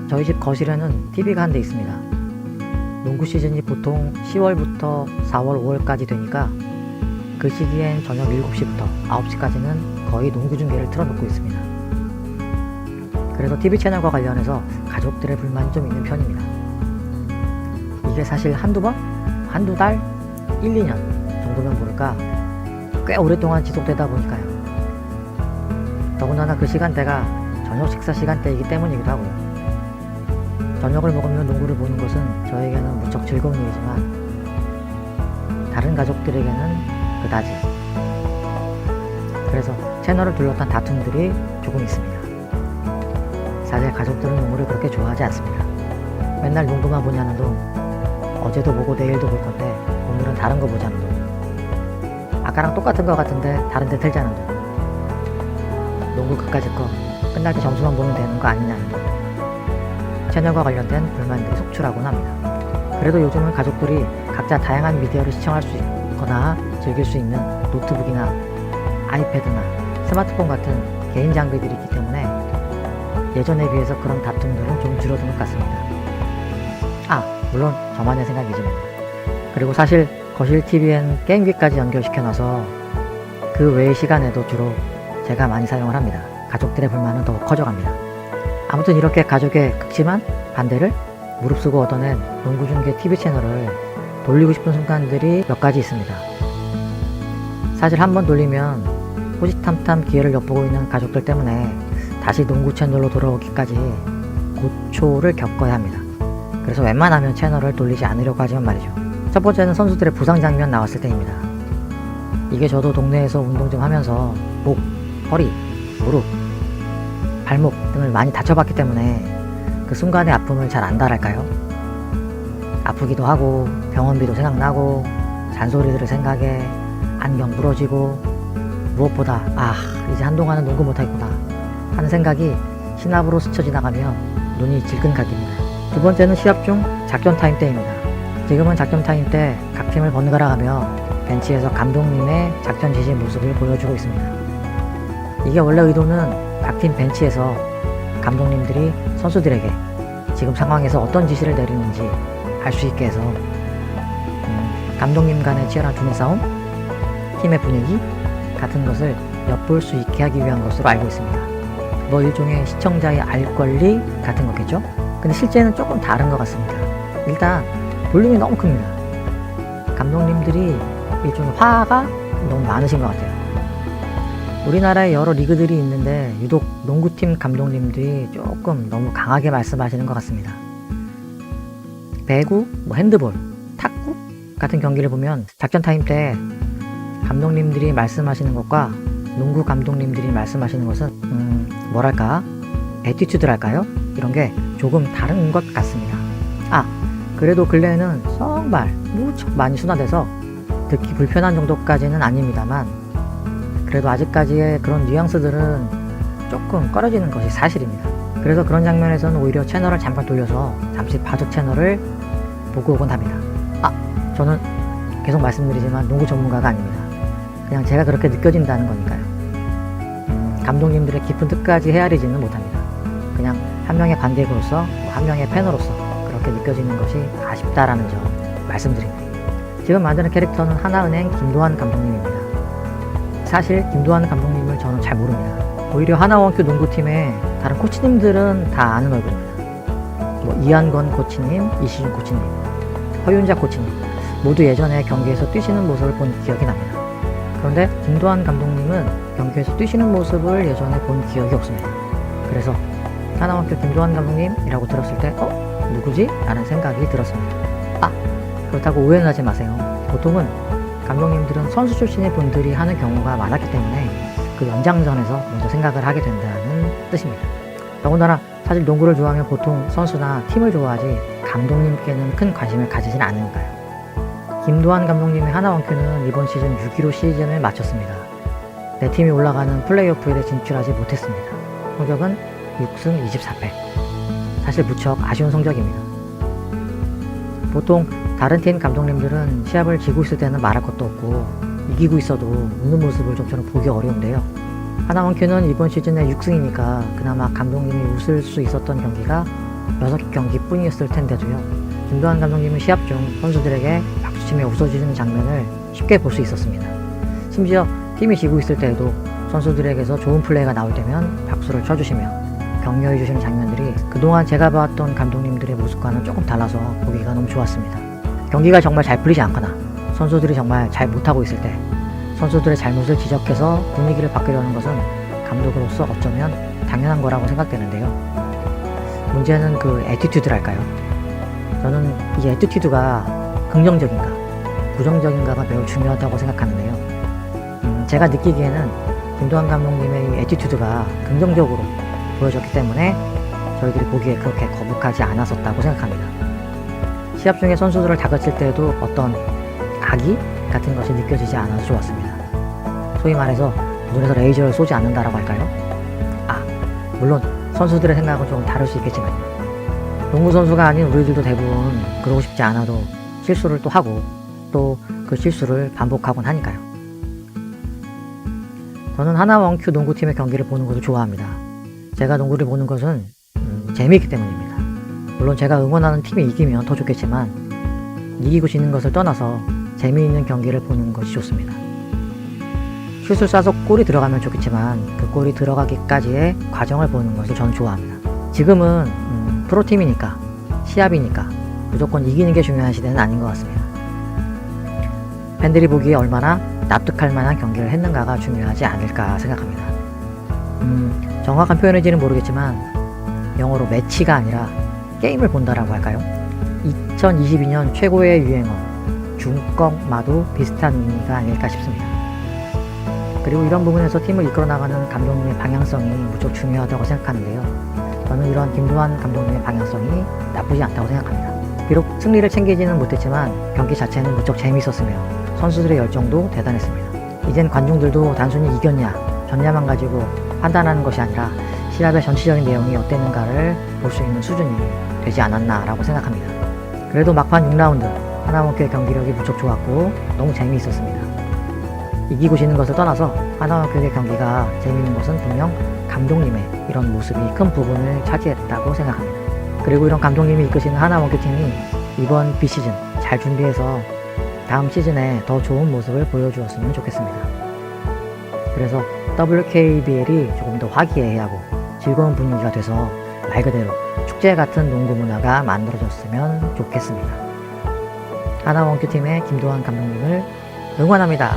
저희 집 거실에는 TV가 한 대 있습니다. 농구 시즌이 보통 10월부터 4월, 5월까지 되니까 그 시기엔 저녁 7시부터 9시까지는 거의 농구 중계를 틀어놓고 있습니다. 그래서 TV 채널과 관련해서 가족들의 불만이 좀 있는 편입니다. 이게 사실 한두 번? 한두 달? 1, 2년 정도면 모를까 꽤 오랫동안 지속되다 보니까요. 더군다나 그 시간대가 저녁 식사 시간대이기 때문이기도 하고요. 저녁을 먹으며 농구를 보는 것은 저에게는 무척 즐거운 일이지만 다른 가족들에게는 그다지. 그래서 채널을 둘러싼 다툼들이 조금 있습니다. 사실 가족들은 농구를 그렇게 좋아하지 않습니다. 맨날 농구만 보냐는 둥, 어제도 보고 내일도 볼 건데 오늘은 다른 거 보자는 둥, 아까랑 똑같은 거 같은데 다른 데 틀자는 둥, 농구 그까짓 거 끝날 때 점수만 보면 되는 거 아니냐는 둥, 채널과 관련된 불만들이 속출하곤 합니다. 그래도 요즘은 가족들이 각자 다양한 미디어를 시청할 수 있거나 즐길 수 있는 노트북이나 아이패드나 스마트폰 같은 개인 장비들이 있기 때문에 예전에 비해서 그런 다툼들은 좀 줄어든 것 같습니다. 물론 저만의 생각이지만. 그리고 사실 거실 TV엔 게임기까지 연결시켜놔서 그 외의 시간에도 주로 제가 많이 사용을 합니다. 가족들의 불만은 더욱 커져갑니다. 아무튼 이렇게 가족의 극심한 반대를 무릅쓰고 얻어낸 농구 중계 TV 채널을 돌리고 싶은 순간들이 몇 가지 있습니다. 사실 한번 돌리면 호시탐탐 기회를 엿보고 있는 가족들 때문에 다시 농구 채널로 돌아오기까지 고초를 겪어야 합니다. 그래서 웬만하면 채널을 돌리지 않으려고 하지만 말이죠. 첫 번째는 선수들의 부상 장면 나왔을 때입니다. 이게 저도 동네에서 운동 좀 하면서 목, 허리, 무릎, 발목 등을 많이 다쳐봤기 때문에 그 순간의 아픔을 잘 안다랄까요? 아프기도 하고 병원비도 생각나고 잔소리들을 생각해 안경 부러지고 무엇보다 이제 한동안은 농구 못하겠구나 하는 생각이 신압으로 스쳐 지나가며 눈이 질끈각입니다. 두 번째는 시합 중 작전 타임 때입니다. 지금은 작전 타임 때 각 팀을 번갈아 가며 벤치에서 감독님의 작전 지시 모습을 보여주고 있습니다. 이게 원래 의도는 각 팀 벤치에서 감독님들이 선수들에게 지금 상황에서 어떤 지시를 내리는지 알 수 있게 해서 감독님 간의 치열한 두뇌 싸움, 팀의 분위기 같은 것을 엿볼 수 있게 하기 위한 것으로 알고 있습니다. 뭐 일종의 시청자의 알 권리 같은 거겠죠? 근데 실제는 조금 다른 것 같습니다. 일단 볼륨이 너무 큽니다. 감독님들이 일종의 화가 너무 많으신 것 같아요. 우리나라에 여러 리그들이 있는데 유독 농구팀 감독님들이 조금 너무 강하게 말씀하시는 것 같습니다. 배구, 핸드볼, 탁구 같은 경기를 보면 작전 타임 때 감독님들이 말씀하시는 것과 농구 감독님들이 말씀하시는 것은 뭐랄까 애티튜드랄까요? 이런 게 조금 다른 것 같습니다. 그래도 근래에는 정말 무척 많이 순화돼서 듣기 불편한 정도까지는 아닙니다만 그래도 아직까지의 그런 뉘앙스들은 조금 꺼려지는 것이 사실입니다. 그래서 그런 장면에서는 오히려 채널을 잠깐 돌려서 잠시 바둑 채널을 보고 오곤 합니다. 저는 계속 말씀드리지만 농구 전문가가 아닙니다. 그냥 제가 그렇게 느껴진다는 거니까요. 감독님들의 깊은 뜻까지 헤아리지는 못합니다. 그냥 한 명의 관객으로서 한 명의 팬으로서 그렇게 느껴지는 것이 아쉽다라는 점 말씀드립니다. 지금 만드는 캐릭터는 하나은행 김도환 감독님입니다. 사실 김도환 감독님을 저는 잘 모릅니다. 오히려 하나원큐 농구팀의 다른 코치님들은 다 아는 얼굴입니다. 이한건 코치님, 이시준 코치님, 허윤자 코치님 모두 예전에 경기에서 뛰시는 모습을 본 기억이 납니다. 그런데 김도환 감독님은 경기에서 뛰시는 모습을 예전에 본 기억이 없습니다. 그래서 하나원큐 김도환 감독님이라고 들었을 때 누구지? 라는 생각이 들었습니다. 그렇다고 오해는 하지 마세요. 보통은 감독님들은 선수 출신의 분들이 하는 경우가 많았기 때문에 그 연장선에서 먼저 생각을 하게 된다는 뜻입니다. 더군다나 사실 농구를 좋아하면 보통 선수나 팀을 좋아하지 감독님께는 큰 관심을 가지진 않으니까요. 김도환 감독님의 하나원큐는 이번 시즌 6위로 시즌을 마쳤습니다. 내 팀이 올라가는 플레이오프에 진출하지 못했습니다. 성적은 6승 24패. 사실 무척 아쉬운 성적입니다. 보통 다른 팀 감독님들은 시합을 지고 있을 때는 말할 것도 없고 이기고 있어도 웃는 모습을 좀처럼 보기 어려운데요. 하나원큐는 이번 시즌에 6승이니까 그나마 감독님이 웃을 수 있었던 경기가 6경기 뿐이었을 텐데도요. 김도환 감독님은 시합 중 선수들에게 박수치며 웃어주시는 장면을 쉽게 볼 수 있었습니다. 심지어 팀이 지고 있을 때에도 선수들에게서 좋은 플레이가 나올 때면 박수를 쳐주시며 격려해 주시는 장면들이 그동안 제가 봐왔던 감독님들의 모습과는 조금 달라서 보기가 너무 좋았습니다. 경기가 정말 잘 풀리지 않거나 선수들이 정말 잘 못하고 있을 때 선수들의 잘못을 지적해서 분위기를 바꾸려는 것은 감독으로서 어쩌면 당연한 거라고 생각되는데요. 문제는 그 애티튜드랄까요? 저는 이 애티튜드가 긍정적인가 부정적인가가 매우 중요하다고 생각하는데요. 제가 느끼기에는 김도환 감독님의 이 애티튜드가 긍정적으로 보여졌기 때문에 저희들이 보기에 그렇게 거북하지 않았었다고 생각합니다. 시합 중에 선수들을 다그칠 때에도 어떤 악의 같은 것이 느껴지지 않아서 좋았습니다. 소위 말해서 눈에서 레이저를 쏘지 않는다라고 할까요? 물론 선수들의 생각은 조금 다를 수 있겠지만요. 농구 선수가 아닌 우리들도 대부분 그러고 싶지 않아도 실수를 또 하고 또 그 실수를 반복하곤 하니까요. 저는 하나 원큐 농구팀의 경기를 보는 것을 좋아합니다. 제가 농구를 보는 것은 재미있기 때문입니다. 물론 제가 응원하는 팀이 이기면 더 좋겠지만 이기고 지는 것을 떠나서 재미있는 경기를 보는 것이 좋습니다. 슛을 쏴서 골이 들어가면 좋겠지만 그 골이 들어가기까지의 과정을 보는 것을 저는 좋아합니다. 지금은 프로팀이니까 시합이니까 무조건 이기는 게 중요한 시대는 아닌 것 같습니다. 팬들이 보기에 얼마나 납득할 만한 경기를 했는가가 중요하지 않을까 생각합니다. 정확한 표현인지는 모르겠지만 영어로 매치가 아니라 게임을 본다라고 할까요? 2022년 최고의 유행어 중꺽마도 비슷한 의미가 아닐까 싶습니다. 그리고 이런 부분에서 팀을 이끌어 나가는 감독님의 방향성이 무척 중요하다고 생각하는데요. 저는 이런 김도환 감독님의 방향성이 나쁘지 않다고 생각합니다. 비록 승리를 챙기지는 못했지만 경기 자체는 무척 재미있었으며 선수들의 열정도 대단했습니다. 이젠 관중들도 단순히 이겼냐 졌냐만 가지고 판단하는 것이 아니라 시합의 전체적인 내용이 어땠는가를 볼 수 있는 수준이 되지 않았나라고 생각합니다. 그래도 막판 6라운드 하나원큐의 경기력이 무척 좋았고 너무 재미있었습니다. 이기고 지는 것을 떠나서 하나원큐의 경기가 재미있는 것은 분명 감독님의 이런 모습이 큰 부분을 차지했다고 생각합니다. 그리고 이런 감독님이 이끄시는 하나원큐 팀이 이번 비시즌 잘 준비해서 다음 시즌에 더 좋은 모습을 보여주었으면 좋겠습니다. 그래서 WKBL이 조금 더 화기애애하고 즐거운 분위기가 돼서 말 그대로 축제 같은 농구 문화가 만들어졌으면 좋겠습니다. 하나원큐팀의 김도환 감독님을 응원합니다.